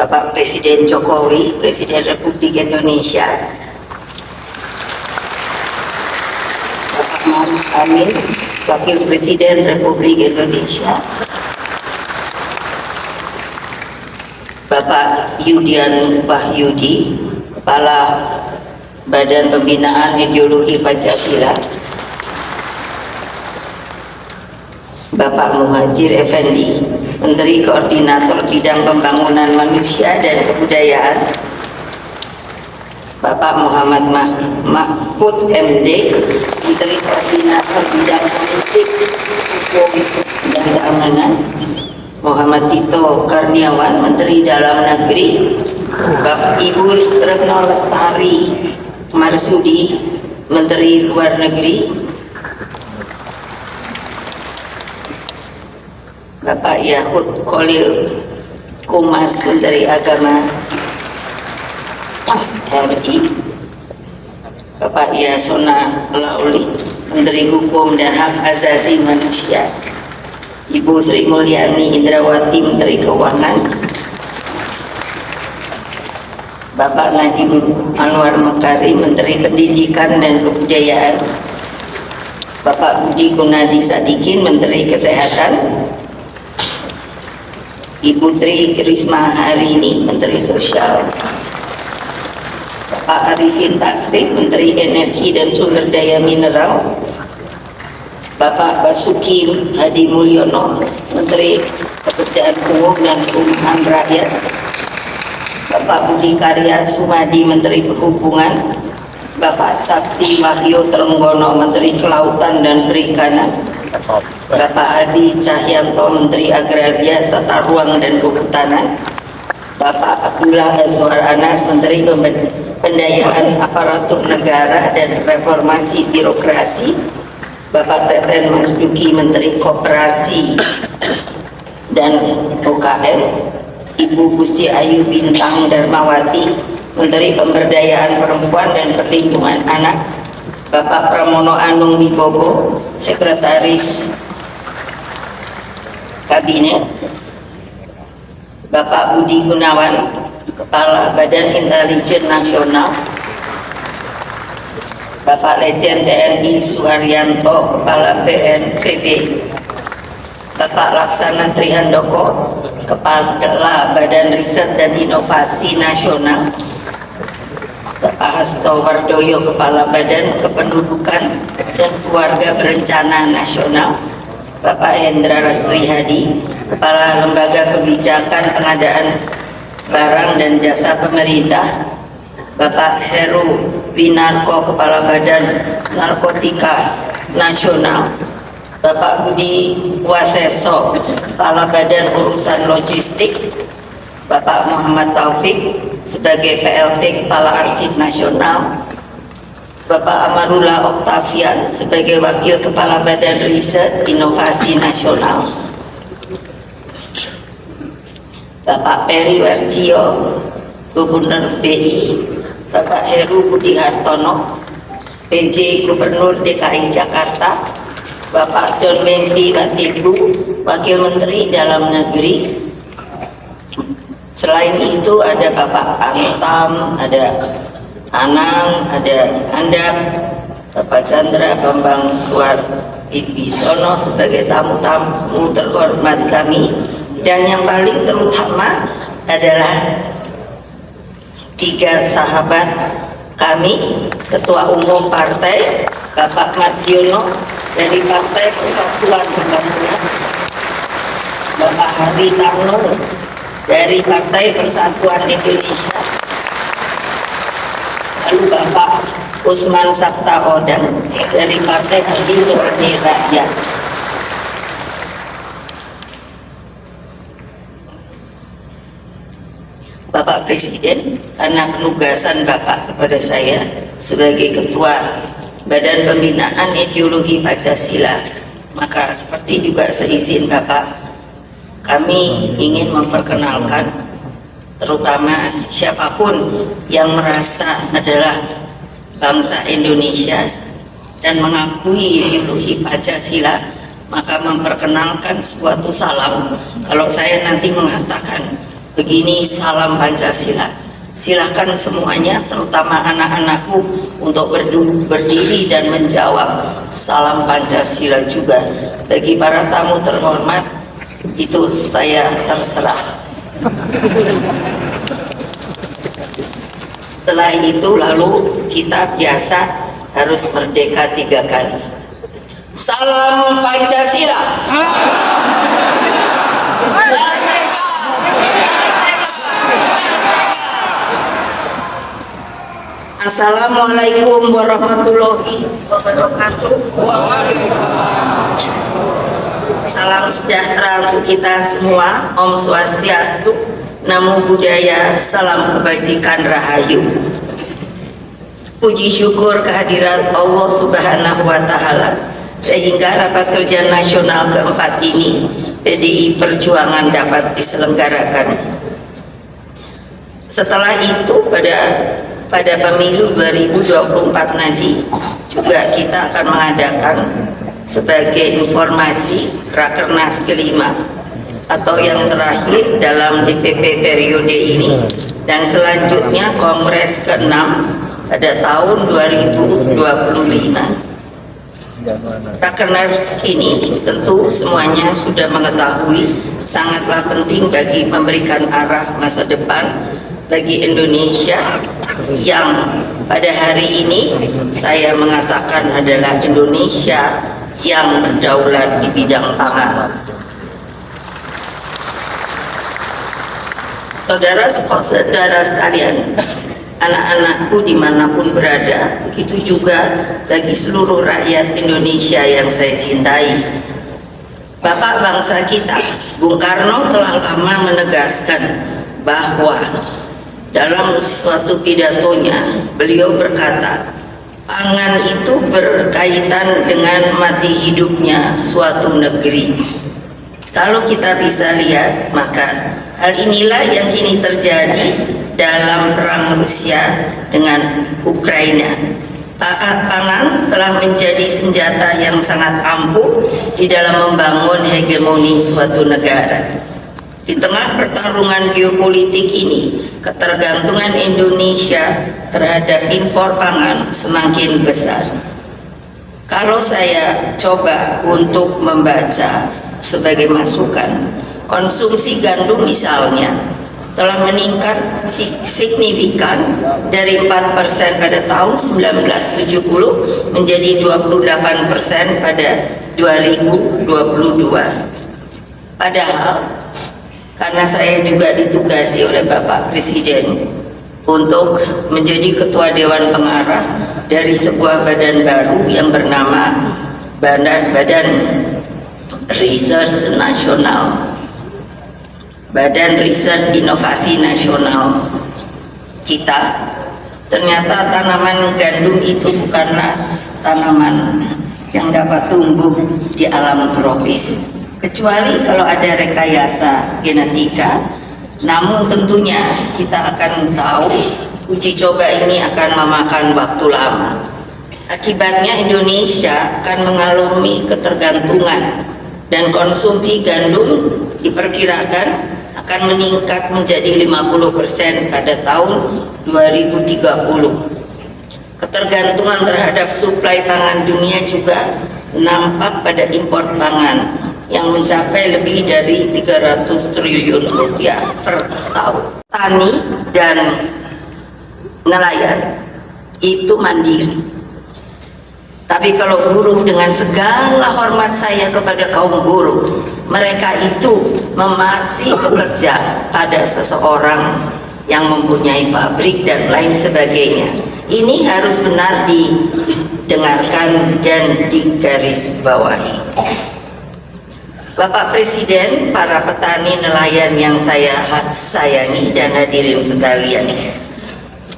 Bapak Presiden Jokowi, Presiden Republik Indonesia, Bapak Ma'ruf Amin, Wakil Presiden Republik Indonesia, Bapak Yudian Wahyudi, Kepala Badan Pembinaan Ideologi Pancasila, Bapak Muhajir Effendi, Menteri Koordinator Bidang Pembangunan Manusia dan Kebudayaan, Bapak Muhammad Mahfud MD, Menteri Koordinator Bidang Politik, Hukum dan Keamanan, Muhammad Tito Karniawan, Menteri Dalam Negeri, Bapak Ibu Retno Lestari Marsudi, Menteri Luar Negeri, Bapak Yahud Khalil Kumas, Menteri Agama RI, Bapak Yasona Lauli, Menteri Hukum dan Hak Asasi Manusia, Ibu Sri Mulyani Indrawati, Menteri Keuangan, Bapak Nadiem Anwar Makarim, Menteri Pendidikan dan Kebudayaan, Bapak Budi Gunadi Sadikin, Menteri Kesehatan, Ibu Tri Risma Harini, Menteri Sosial, Bapak Arifin Tasrif, Menteri Energi dan Sumber Daya Mineral, Bapak Basuki Hadi Mulyono, Menteri Pekerjaan Umum dan Perumahan Rakyat, Bapak Budi Karya Sumadi, Menteri Perhubungan, Bapak Sakti Wahyu Trenggono, Menteri Kelautan dan Perikanan, Bapak Adi Cahyanto, Menteri Agraria, Tata Ruang dan Kehutanan, Bapak Abdullah Azwar Anas, Menteri Pemberdayaan Aparatur Negara dan Reformasi Birokrasi, Bapak Teten Mas Duki, Menteri Koperasi dan UKM, Ibu Gusti Ayu Bintang Darmawati, Menteri Pemberdayaan Perempuan dan Perlindungan Anak, Bapak Pramono Anung Wibowo, Sekretaris Kabinet, Bapak Budi Gunawan, Kepala Badan Intelijen Nasional, Bapak Lejen TNI Suharyanto, Kepala BNPB, Bapak Laksana Trihandoko, Kepala Badan Riset dan Inovasi Nasional, Bapak Hasto Wardoyo, Kepala Badan Kependudukan dan Keluarga Berencana Nasional, Bapak Hendra Rihadi, Kepala Lembaga Kebijakan Pengadaan Barang dan Jasa Pemerintah, Bapak Heru Winarko, Kepala Badan Narkotika Nasional, Bapak Budi Waseso, Kepala Badan Urusan Logistik, Bapak Muhammad Taufik sebagai PLT Kepala Arsip Nasional, Bapak Amarullah Oktavian sebagai Wakil Kepala Badan Riset Inovasi Nasional, Bapak Peri Warjio, Gubernur BI, Bapak Heru Budi Hartono, PJ Gubernur DKI Jakarta, Bapak John Wempi Watibu, Wakil Menteri Dalam Negeri. Selain itu ada Bapak Antam, ada Anang, ada Andap, Bapak Chandra Bambang Suar Ibisono sebagai tamu-tamu terhormat kami, dan yang paling terutama adalah 3 sahabat kami, Ketua Umum Partai Bapak Mardiono dari Partai Persatuan Pembangunan, Bapak Hari Tarno dari Partai Persatuan Indonesia, lalu Bapak Usman Sabta Odang dari Partai Adil Adil Rakyat. Bapak Presiden, karena penugasan Bapak kepada saya sebagai Ketua Badan Pembinaan Ideologi Pancasila, maka seperti juga seizin Bapak, kami ingin memperkenalkan terutama siapapun yang merasa adalah bangsa Indonesia dan mengakui ideologi Pancasila, maka memperkenalkan suatu salam. Kalau saya nanti mengatakan begini salam Pancasila. Silahkan semuanya, terutama anak-anakku, untuk berdiri dan menjawab salam Pancasila juga. Bagi para tamu terhormat, itu saya terserah. Setelah itu lalu kita biasa harus merdeka 3 kali. Salam Pancasila. Assalamualaikum warahmatullahi wabarakatuh. Salam sejahtera untuk kita semua. Om Swastiastu, Namo Buddhaya, salam kebajikan rahayu. Puji syukur kehadirat Allah Subhanahu wa Ta'ala, sehingga rapat kerja nasional keempat ini PDI Perjuangan dapat diselenggarakan. Setelah itu pada pemilu 2024 nanti juga kita akan mengadakan sebagai informasi Rakernas kelima atau yang terakhir dalam DPP periode ini, dan selanjutnya Kongres ke-6 pada tahun 2025. Rakernas ini tentu semuanya sudah mengetahui sangatlah penting bagi memberikan arah masa depan bagi Indonesia yang pada hari ini saya mengatakan adalah Indonesia yang berdaulat di bidang pangan. Saudara-saudara sekalian, anak-anakku dimanapun berada, begitu juga bagi seluruh rakyat Indonesia yang saya cintai. Bapak bangsa kita, Bung Karno, telah lama menegaskan bahwa dalam suatu pidatonya beliau berkata, pangan itu berkaitan dengan mati hidupnya suatu negeri. Kalau kita bisa lihat, maka hal inilah yang kini terjadi dalam perang Rusia dengan Ukraina. Pangan telah menjadi senjata yang sangat ampuh di dalam membangun hegemoni suatu negara. Di tengah pertarungan geopolitik ini, ketergantungan Indonesia terhadap impor pangan semakin besar. Kalau saya coba untuk membaca sebagai masukan, konsumsi gandum misalnya telah meningkat signifikan dari 4% pada tahun 1970 menjadi 28% pada 2022. Padahal karena saya juga ditugasi oleh Bapak Presiden untuk menjadi Ketua Dewan Pengarah dari sebuah badan baru yang bernama Badan Research Nasional, Badan Riset Inovasi Nasional kita. Ternyata tanaman gandum itu bukanlah tanaman yang dapat tumbuh di alam tropis, kecuali kalau ada rekayasa genetika. Namun tentunya kita akan tahu uji coba ini akan memakan waktu lama. Akibatnya Indonesia akan mengalami ketergantungan, dan konsumsi gandum diperkirakan akan meningkat menjadi 50% pada tahun 2030. Ketergantungan terhadap suplai pangan dunia juga nampak pada impor pangan yang mencapai lebih dari 300 triliun rupiah per tahun. Tani dan nelayan itu mandiri. Tapi kalau buruh, dengan segala hormat saya kepada kaum buruh, mereka itu masih bekerja pada seseorang yang mempunyai pabrik dan lain sebagainya. Ini harus benar didengarkan dan digarisbawahi. Bapak Presiden, para petani nelayan yang saya sayangi dan hadirin sekalian,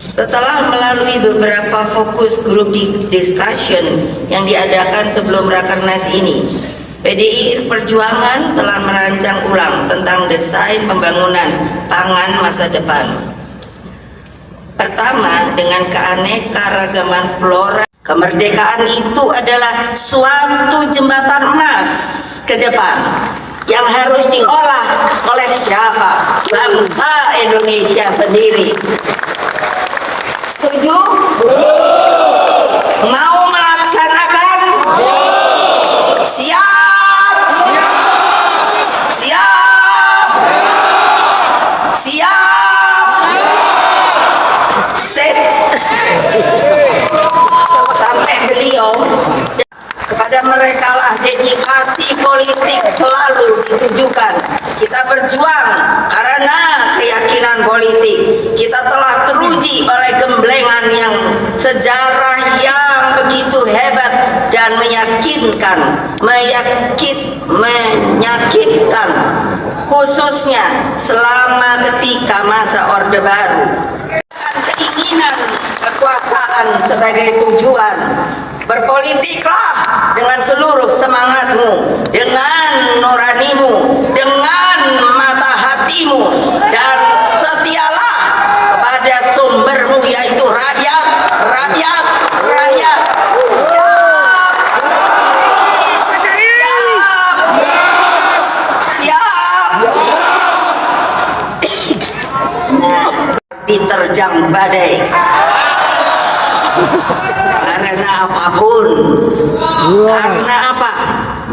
setelah melalui beberapa fokus group discussion yang diadakan sebelum Rakernas ini, PDI Perjuangan telah merancang ulang tentang desain pembangunan pangan masa depan. Pertama, dengan keanekaragaman flora. Kemerdekaan itu adalah suatu jembatan emas ke depan yang harus diolah oleh siapa? Bangsa Indonesia sendiri. Setuju? Mau melaksanakan? Siap? Siap? Siap? Sip. Sampai beliau, kepada mereka lah dedikasi politik selalu ditujukan. Kita berjuang karena keyakinan politik. Kita telah teruji oleh gemblengan yang sejarah yang begitu hebat dan menyakitkan, khususnya selama ketika masa Orde Baru. Keinginan kekuasaan sebagai tujuan. Berpolitiklah dengan seluruh semangatmu, dengan nuranimu, dengan mata hatimu, dan setialah kepada sumbermu, yaitu rakyat, rakyat, rakyat. Siap, siap, siap. Nah, diterjang badai. Karena apapun, karena apa?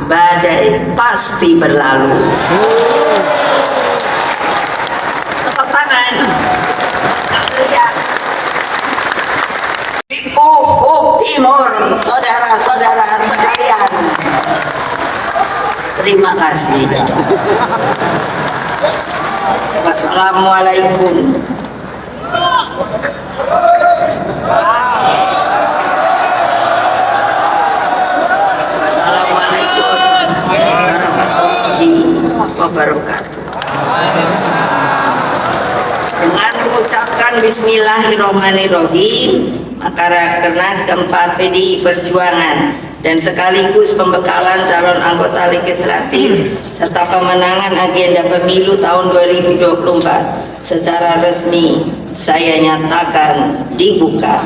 Badai pasti berlalu. Tepuk tangan. Lihat. Di ufuk timur, saudara-saudara sekalian. Terima kasih. Wassalamualaikum. Wabarakatuh. Dengan mengucapkan Bismillahirrahmanirrahim, maka Rakernas keempat PDI Perjuangan dan sekaligus pembekalan calon anggota legislatif serta pemenangan agenda pemilu tahun 2024 secara resmi saya nyatakan dibuka.